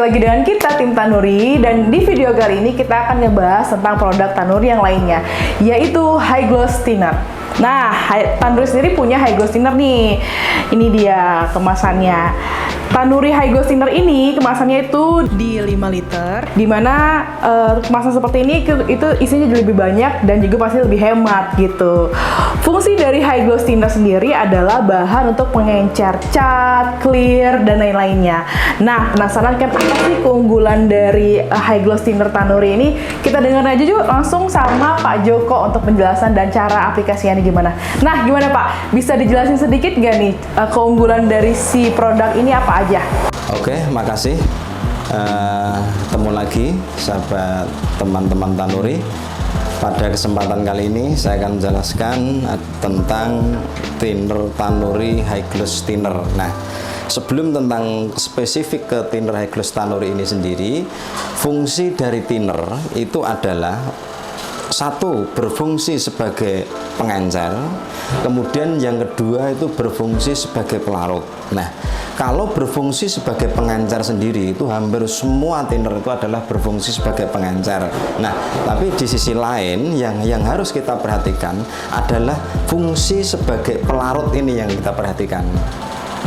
lagi dengan kita tim Tanuri, dan di video kali ini kita akan ngebahas tentang produk Tanuri yang lainnya, yaitu High Glow Thinner. Nah, Tanuri sendiri punya High Glow Thinner nih. Ini dia kemasannya. Tanuri High Glow Thinner ini kemasannya itu di 5 liter, dimana kemasan seperti ini itu isinya jadi lebih banyak dan juga pasti lebih hemat gitu. Fungsi dari High Glow Thinner sendiri adalah bahan untuk mengencer cat, clear, dan lain-lainnya. Nah, penasaran kan apa sih keunggulan dari High Glow Thinner Tanuri ini? Kita dengar aja yuk langsung sama Pak Joko untuk penjelasan dan cara aplikasinya gimana. Nah, gimana Pak? Bisa dijelasin sedikit gak nih keunggulan dari si produk ini apa aja? Oke, makasih. Ketemu lagi sahabat teman-teman Tanuri. Pada kesempatan kali ini saya akan menjelaskan tentang thinner Tanuri High Glow Thinner. Nah, sebelum tentang spesifik ke thinner High Glow Tanuri ini sendiri, fungsi dari thinner itu adalah satu, berfungsi sebagai pengencer, kemudian yang kedua itu berfungsi sebagai pelarut. Nah, kalau berfungsi sebagai pengencer sendiri itu hampir semua thinner itu adalah berfungsi sebagai pengencer. Nah, tapi di sisi lain yang harus kita perhatikan adalah fungsi sebagai pelarut ini yang kita perhatikan.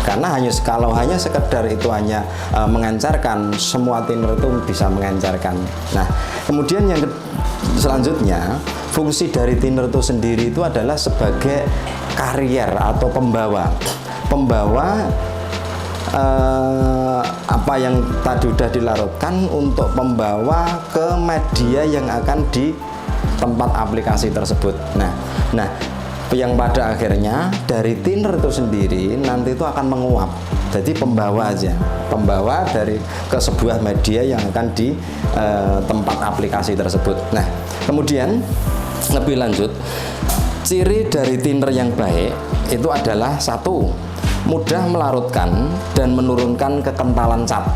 Karena kalau hanya sekedar itu hanya mengencerkan, semua thinner itu bisa mengencerkan. Nah, kemudian yang selanjutnya, fungsi dari thinner itu sendiri itu adalah sebagai karier atau pembawa apa yang tadi sudah dilarutkan untuk membawa ke media yang akan di tempat aplikasi tersebut. Nah, yang pada akhirnya dari thinner itu sendiri nanti itu akan menguap. Jadi pembawa dari ke sebuah media yang akan di tempat aplikasi tersebut. Nah, kemudian lebih lanjut, ciri dari thinner yang baik itu adalah satu, mudah melarutkan dan menurunkan kekentalan cat.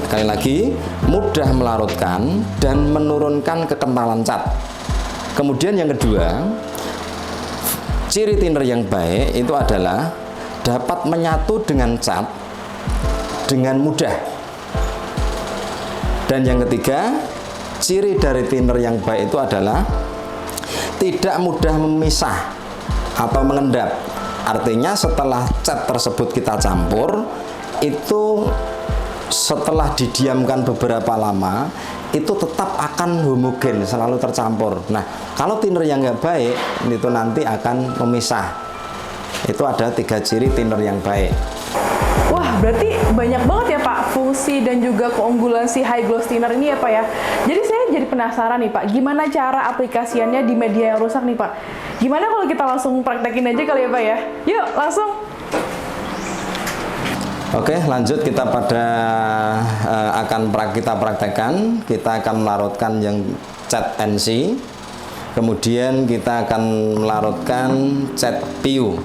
Sekali lagi, mudah melarutkan dan menurunkan kekentalan cat. Kemudian yang kedua, ciri thinner yang baik itu adalah dapat menyatu dengan cat dengan mudah. Dan yang ketiga, ciri dari thinner yang baik itu adalah tidak mudah memisah atau mengendap. Artinya setelah cat tersebut kita campur, itu setelah didiamkan beberapa lama, itu tetap akan homogen, selalu tercampur. Nah, kalau thinner yang nggak baik, itu nanti akan memisah. Itu ada 3 ciri thinner yang baik. Wah, berarti banyak banget ya Pak fungsi dan juga keunggulan si High Glow Thinner ini ya Pak ya. Jadi saya jadi penasaran nih Pak, gimana cara aplikasiannya di media yang rusak nih Pak? Gimana kalau kita langsung praktekin aja kali ya Pak ya? Yuk, langsung. Oke, lanjut kita kita praktekkan. Kita akan melarutkan yang cat NC, kemudian kita akan melarutkan cat PU.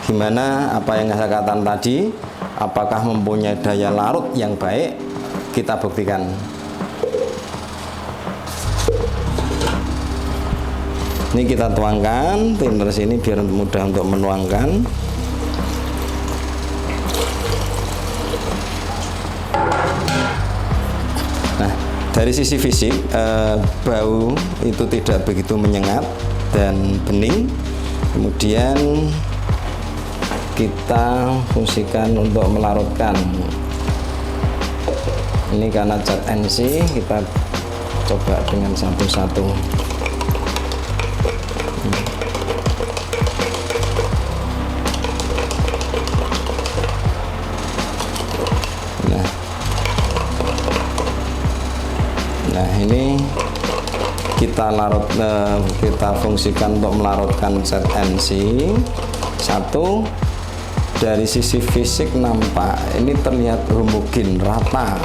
Gimana apa yang saya katakan tadi, apakah mempunyai daya larut yang baik? Kita buktikan. Ini kita tuangkan thinner sini biar mudah untuk menuangkan. Dari sisi fisik, bau itu tidak begitu menyengat dan bening. Kemudian kita fungsikan untuk melarutkan. Ini karena cat NC, kita coba dengan satu-satu. Nah, ini kita fungsikan untuk melarutkan cat NC. Satu, dari sisi fisik nampak ini terlihat homogen, rata.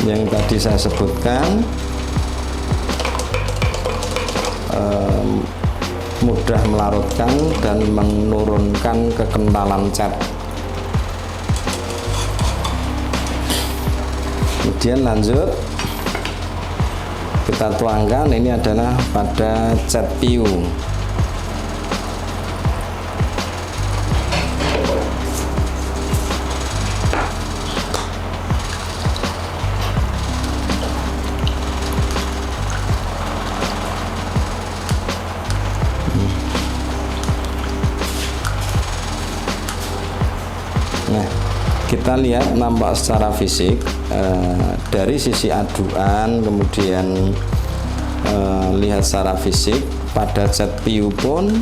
Yang tadi saya sebutkan, mudah melarutkan dan menurunkan kekentalan cat. Kemudian lanjut kita tuangkan, ini adalah pada cat PU. Nah, kita lihat nampak secara fisik dari sisi aduan, kemudian lihat secara fisik pada cat PU pun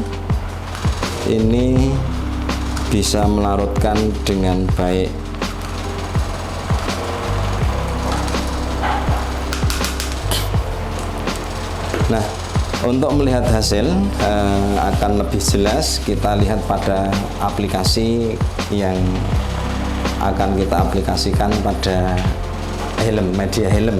ini bisa melarutkan dengan baik. Nah, untuk melihat hasil akan lebih jelas kita lihat pada aplikasi yang akan kita aplikasikan pada helm, media helm.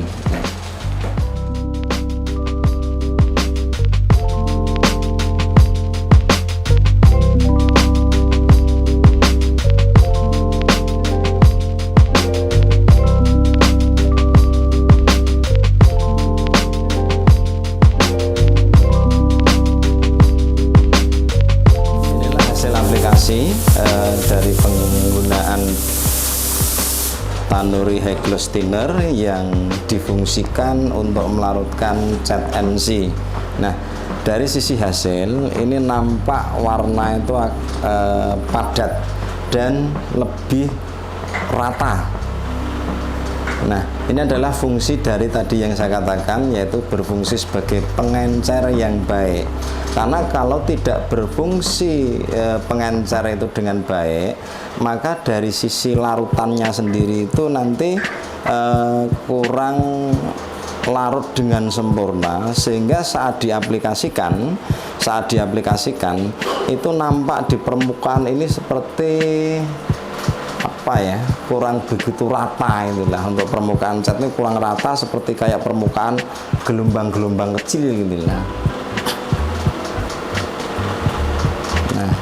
Dari penggunaan Tanuri High Gloss Thinner yang difungsikan untuk melarutkan cat NC. Nah, dari sisi hasil ini nampak warna itu padat dan lebih rata. Nah, ini adalah fungsi dari tadi yang saya katakan, yaitu berfungsi sebagai pengencer yang baik. Karena kalau tidak berfungsi pengencer itu dengan baik, maka dari sisi larutannya sendiri itu nanti kurang larut dengan sempurna, sehingga saat diaplikasikan itu nampak di permukaan ini seperti apa ya, kurang begitu rata. Itulah untuk permukaan cat ini kurang rata, seperti kayak permukaan gelombang-gelombang kecil gitu lah. Nah,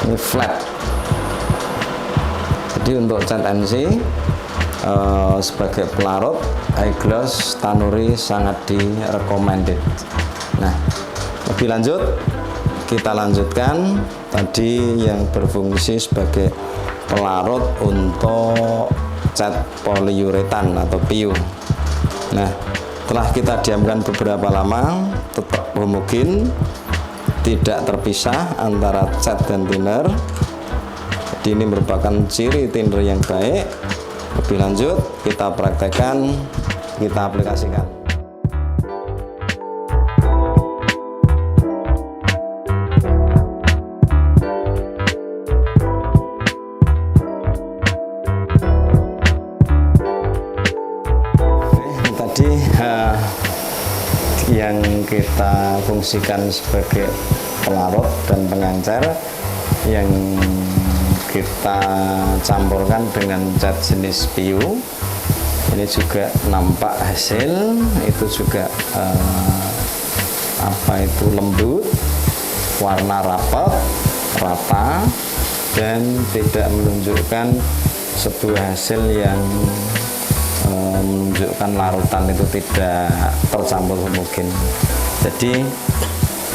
ini flat. Jadi untuk cat NC sebagai pelarut high gloss Tanuri sangat di-recommended. Nah, lebih lanjut kita lanjutkan tadi yang berfungsi sebagai pelarut untuk cat poliuretan atau PU. Nah, setelah kita diamkan beberapa lama, tetap homogen, tidak terpisah antara cat dan thinner. Jadi ini merupakan ciri thinner yang baik. Lebih lanjut kita praktekkan, kita aplikasikan. Yang kita fungsikan sebagai pelarut dan pengencer yang kita campurkan dengan cat jenis PU, ini juga nampak hasil itu juga lembut, warna rapat, rata, dan tidak menunjukkan sebuah hasil yang menunjukkan larutan itu tidak tercampur homogen. Jadi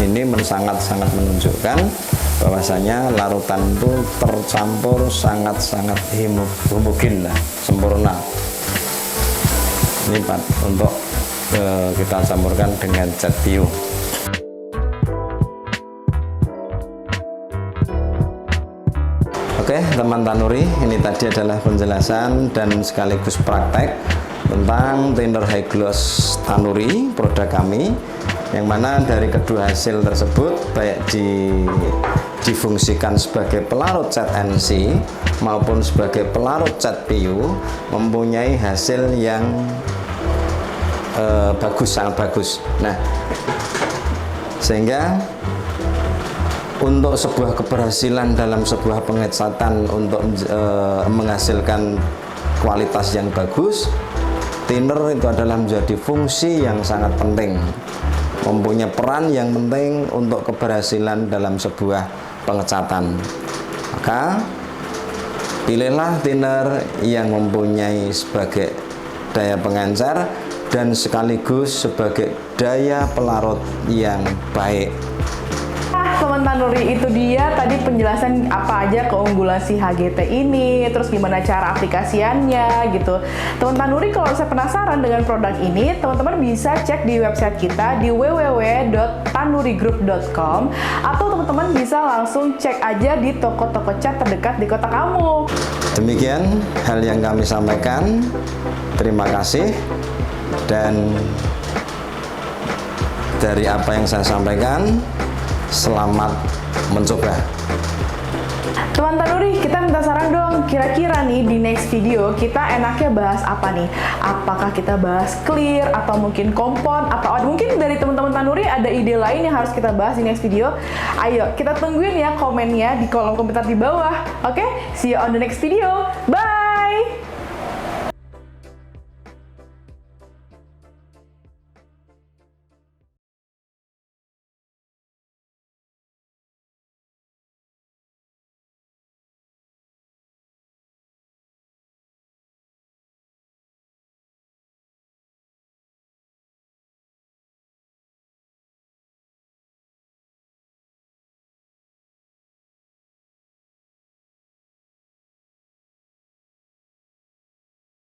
ini sangat-sangat menunjukkan bahwasanya larutan itu tercampur sangat-sangat homogen lah, sempurna. Ini untuk kita campurkan dengan cat PU. Oke, teman Tanuri, ini tadi adalah penjelasan dan sekaligus praktek tentang thinner high gloss Tanuri, produk kami, yang mana dari kedua hasil tersebut baik difungsikan sebagai pelarut cat NC maupun sebagai pelarut cat PU mempunyai hasil yang bagus, sangat bagus. Nah, sehingga untuk sebuah keberhasilan dalam sebuah pengecatan untuk menghasilkan kualitas yang bagus, thinner itu adalah menjadi fungsi yang sangat penting, mempunyai peran yang penting untuk keberhasilan dalam sebuah pengecatan. Maka Pilihlah thinner yang mempunyai sebagai daya pengencer dan sekaligus sebagai daya pelarut yang baik. Teman Tanuri, itu dia tadi penjelasan apa aja keunggulan si HGT ini, terus gimana cara aplikasiannya gitu. Teman Tanuri, kalau saya penasaran dengan produk ini, teman-teman bisa cek di website kita di www.tanurigroup.com atau teman-teman bisa langsung cek aja di toko-toko cat terdekat di kota kamu. Demikian hal yang kami sampaikan. Terima kasih, dan dari apa yang saya sampaikan, selamat mencoba. Teman Tanuri, kita minta saran dong, kira-kira nih di next video kita enaknya bahas apa nih? Apakah kita bahas clear atau mungkin kompon, atau mungkin dari teman-teman Tanuri ada ide lain yang harus kita bahas di next video? Ayo kita tungguin ya komennya di kolom komentar di bawah. Oke, see you on the next video. Bye!